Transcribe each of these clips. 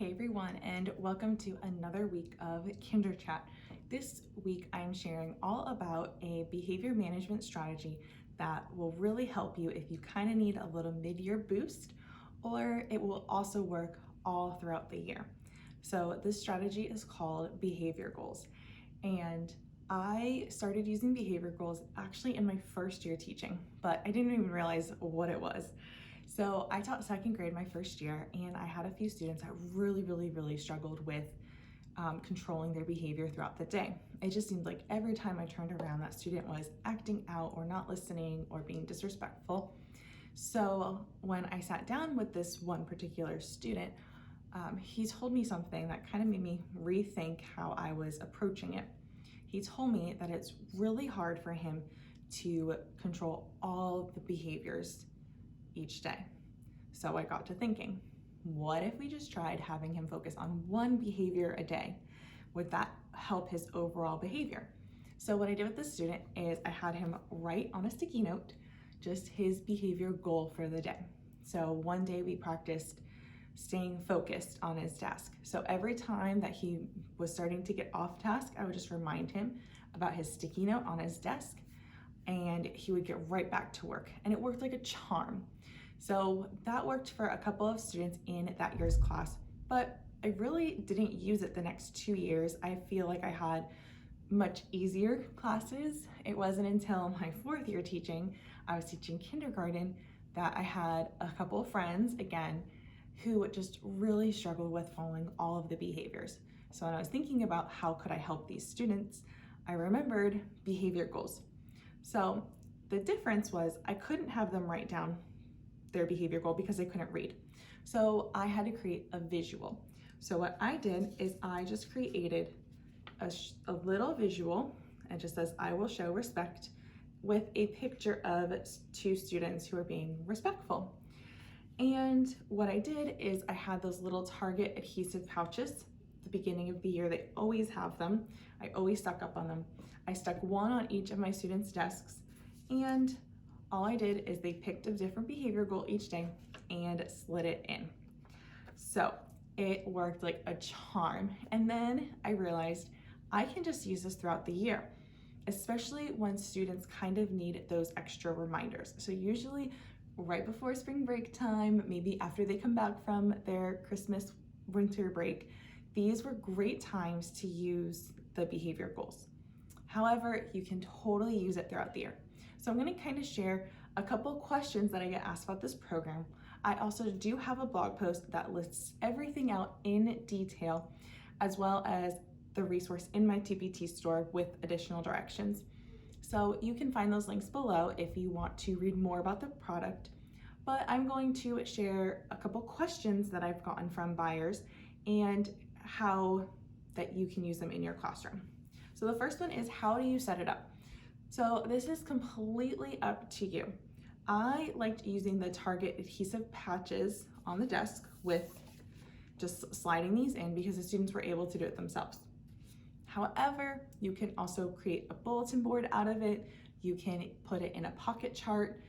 Hey everyone, and welcome to another week of Kinder Chat. This week I'm sharing all about a behavior management strategy that will really help you if you kind of need a little mid-year boost, or it will also work all throughout the year. So this strategy is called behavior goals, and I started using behavior goals actually in my first year teaching, but I didn't even realize what it was. So I taught second grade my first year, and I had a few students that really struggled with controlling their behavior throughout the day. It just seemed like every time I turned around, that student was acting out or not listening or being disrespectful. So when I sat down with this one particular student, he told me something that kind of made me rethink how I was approaching it. He told me that it's really hard for him to control all the behaviors each day. So I got to thinking, what if we just tried having him focus on one behavior a day? Would that help his overall behavior? So what I did with this student is I had him write on a sticky note just his behavior goal for the day. So one day we practiced staying focused on his task. So every time that he was starting to get off task, I would just remind him about his sticky note on his desk, and he would get right back to work. And it worked like a charm. So that worked for a couple of students in that year's class, but I really didn't use it the next 2 years. I feel like I had much easier classes. It wasn't until my fourth year teaching, I was teaching kindergarten, that I had a couple of friends, again, who just really struggled with following all of the behaviors. So when I was thinking about how could I help these students, I remembered behavior goals. So the difference was I couldn't have them write down their behavior goal because they couldn't read. So I had to create a visual. So what I did is I just created a little visual. It just says, I will show respect, with a picture of two students who are being respectful. And what I did is I had those little Target adhesive pouches. At the beginning of the year, they always have them. I always stuck up on them. I stuck one on each of my students' desks, and all I did is they picked a different behavior goal each day and slid it in. So it worked like a charm. And then I realized I can just use this throughout the year, especially when students kind of need those extra reminders. So usually right before spring break time, maybe after they come back from their Christmas winter break, these were great times to use the behavior goals. However, you can totally use it throughout the year. So I'm going to kind of share a couple questions that I get asked about this program. I also do have a blog post that lists everything out in detail, as well as the resource in my TPT store with additional directions. So you can find those links below if you want to read more about the product. But I'm going to share a couple questions that I've gotten from buyers and how that you can use them in your classroom. So the first one is, how do you set it up? So this is completely up to you. I liked using the Target adhesive patches on the desk with just sliding these in because the students were able to do it themselves. However, you can also create a bulletin board out of it. You can put it in a pocket chart.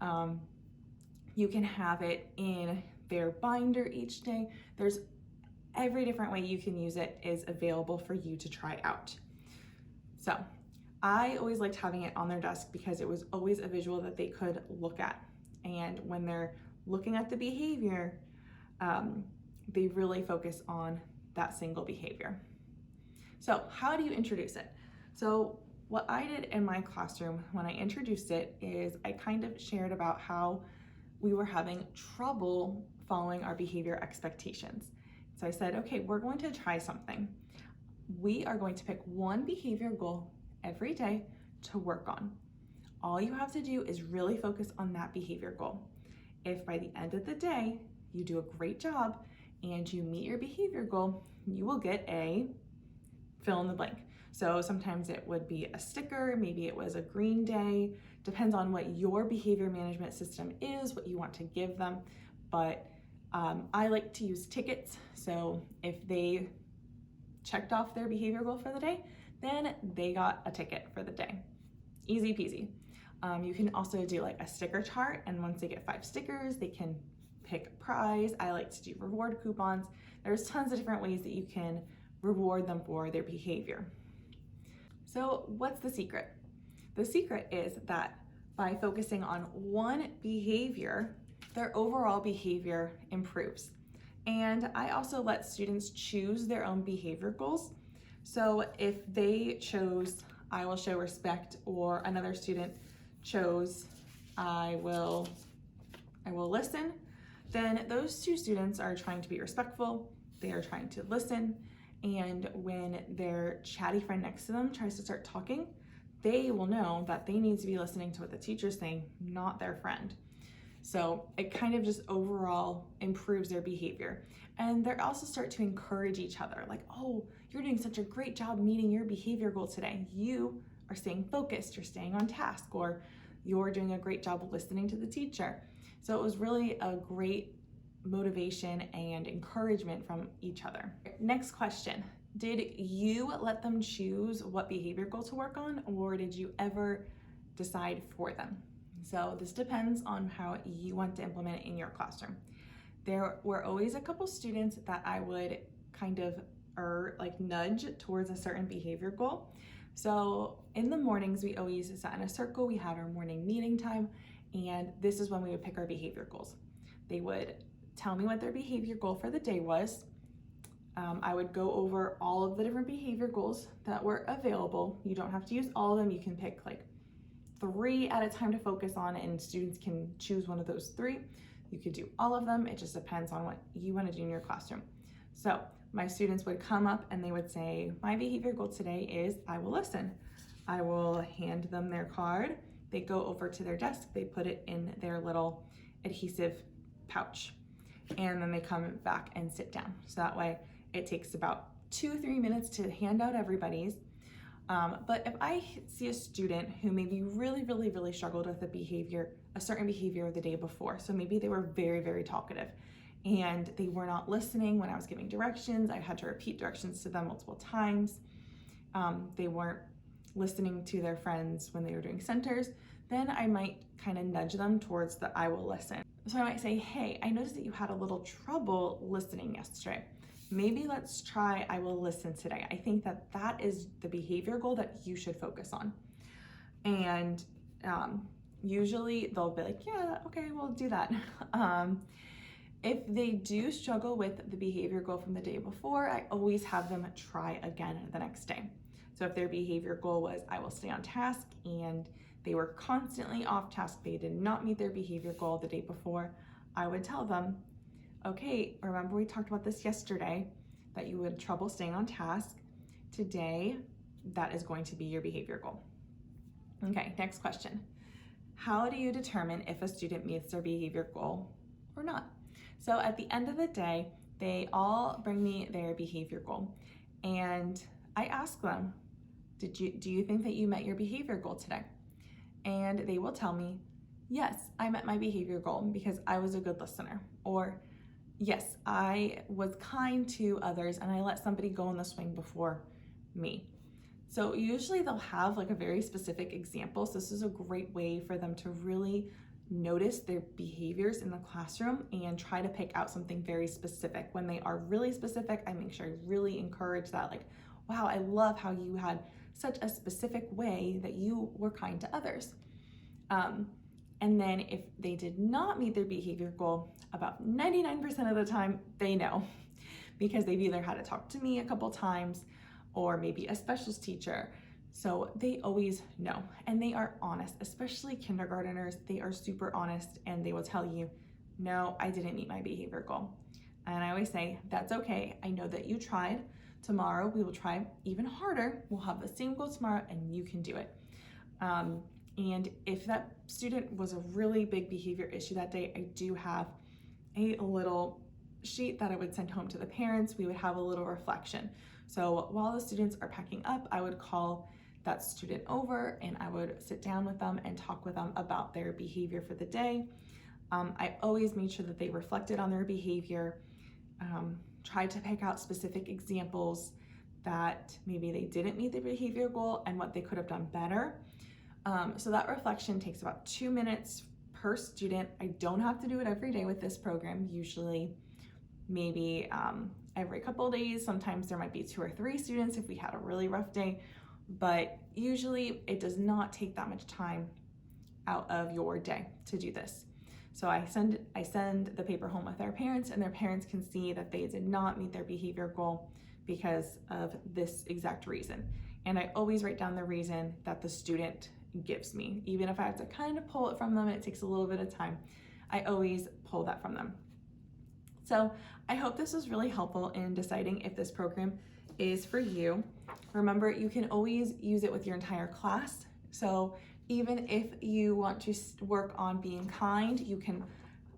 You can have it in their binder each day. There's every different way you can use it is available for you to try out. So I always liked having it on their desk because it was always a visual that they could look at. And when they're looking at the behavior, they really focus on that single behavior. So how do you introduce it? So what I did in my classroom when I introduced it is I kind of shared about how we were having trouble following our behavior expectations. So I said, okay, we're going to try something. We are going to pick one behavior goal every day to work on. All you have to do is really focus on that behavior goal. If by the end of the day you do a great job and you meet your behavior goal, you will get a fill in the blank. So sometimes it would be a sticker, maybe it was a green day, depends on what your behavior management system is, what you want to give them. But I like to use tickets. So if they checked off their behavior goal for the day, then they got a ticket for the day. Easy peasy. You can also do like a sticker chart, and once they get 5 stickers, they can pick a prize. I like to do reward coupons. There's tons of different ways that you can reward them for their behavior. So what's the secret? The secret is that by focusing on one behavior, their overall behavior improves. And I also let students choose their own behavior goals. So if they chose, I will show respect, or another student chose, I will listen, then those two students are trying to be respectful, they are trying to listen, and when their chatty friend next to them tries to start talking, they will know that they need to be listening to what the teacher's saying, not their friend. So it kind of just overall improves their behavior. And they also start to encourage each other, like, oh, you're doing such a great job meeting your behavior goal today. You are staying focused, you're staying on task, or you're doing a great job of listening to the teacher. So it was really a great motivation and encouragement from each other. Next question. Did you let them choose what behavior goal to work on, or did you ever decide for them? So this depends on how you want to implement it in your classroom. There were always a couple students that I would kind of nudge towards a certain behavior goal. So in the mornings, we always sat in a circle. We had our morning meeting time, and this is when we would pick our behavior goals. They would tell me what their behavior goal for the day was. I would go over all of the different behavior goals that were available. You don't have to use all of them. You can pick like 3 at a time to focus on, and students can choose one of those 3. You could do all of them. It just depends on what you want to do in your classroom. So my students would come up and they would say, my behavior goal today is I will listen. I will hand them their card. They go over to their desk. They put it in their little adhesive pouch, and then they come back and sit down. So that way it takes about 2-3 minutes to hand out everybody's. But if I see a student who maybe really struggled with a certain behavior the day before, so maybe they were very talkative and they were not listening when I was giving directions, I had to repeat directions to them multiple times, they weren't listening to their friends when they were doing centers, then I might kind of nudge them towards the I will listen. So I might say, hey, I noticed that you had a little trouble listening yesterday. Maybe let's try I will listen today. I think that that is the behavior goal that you should focus on. And usually they'll be like, yeah, okay, we'll do that. If they do struggle with the behavior goal from the day before, I always have them try again the next day. So if their behavior goal was I will stay on task and they were constantly off task, they did not meet their behavior goal the day before, I would tell them, okay, remember we talked about this yesterday, that you had trouble staying on task. Today, that is going to be your behavior goal. Okay, next question. How do you determine if a student meets their behavior goal or not? So at the end of the day, they all bring me their behavior goal, and I ask them, do you think that you met your behavior goal today? And they will tell me, yes, I met my behavior goal because I was a good listener, or yes, I was kind to others and I let somebody go in the swing before me. So usually they'll have like a very specific example. So this is a great way for them to really notice their behaviors in the classroom and try to pick out something very specific. When they are really specific, I make sure I really encourage that, like, wow, I love how you had such a specific way that you were kind to others. And then if they did not meet their behavior goal, about 99% of the time, they know, because they've either had to talk to me a couple times or maybe a specials teacher. So they always know, and they are honest, especially kindergarteners. They are super honest, and they will tell you, no, I didn't meet my behavior goal. And I always say, that's okay. I know that you tried. Tomorrow we will try even harder. We'll have the same goal tomorrow and you can do it. And if that student was a really big behavior issue that day, I do have a little sheet that I would send home to the parents. We would have a little reflection. So while the students are packing up, I would call that student over and I would sit down with them and talk with them about their behavior for the day. I always made sure that they reflected on their behavior, tried to pick out specific examples that maybe they didn't meet their behavior goal and what they could have done better. So that reflection takes about 2 minutes per student. I don't have to do it every day with this program, usually maybe every couple of days. Sometimes there might be 2 or 3 students if we had a really rough day, but usually it does not take that much time out of your day to do this. So I send the paper home with their parents, and their parents can see that they did not meet their behavior goal because of this exact reason. And I always write down the reason that the student gives me. Even if I have to kind of pull it from them and it takes a little bit of time, I always pull that from them. So I hope this was really helpful in deciding if this program is for you. Remember, you can always use it with your entire class. So even if you want to work on being kind, you can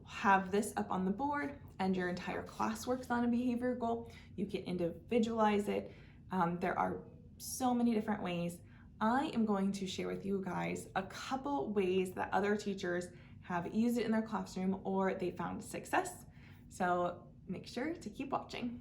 have this up on the board and your entire class works on a behavior goal. You can individualize it. There are so many different ways. I am going to share with you guys a couple ways that other teachers have used it in their classroom or they found success. So make sure to keep watching.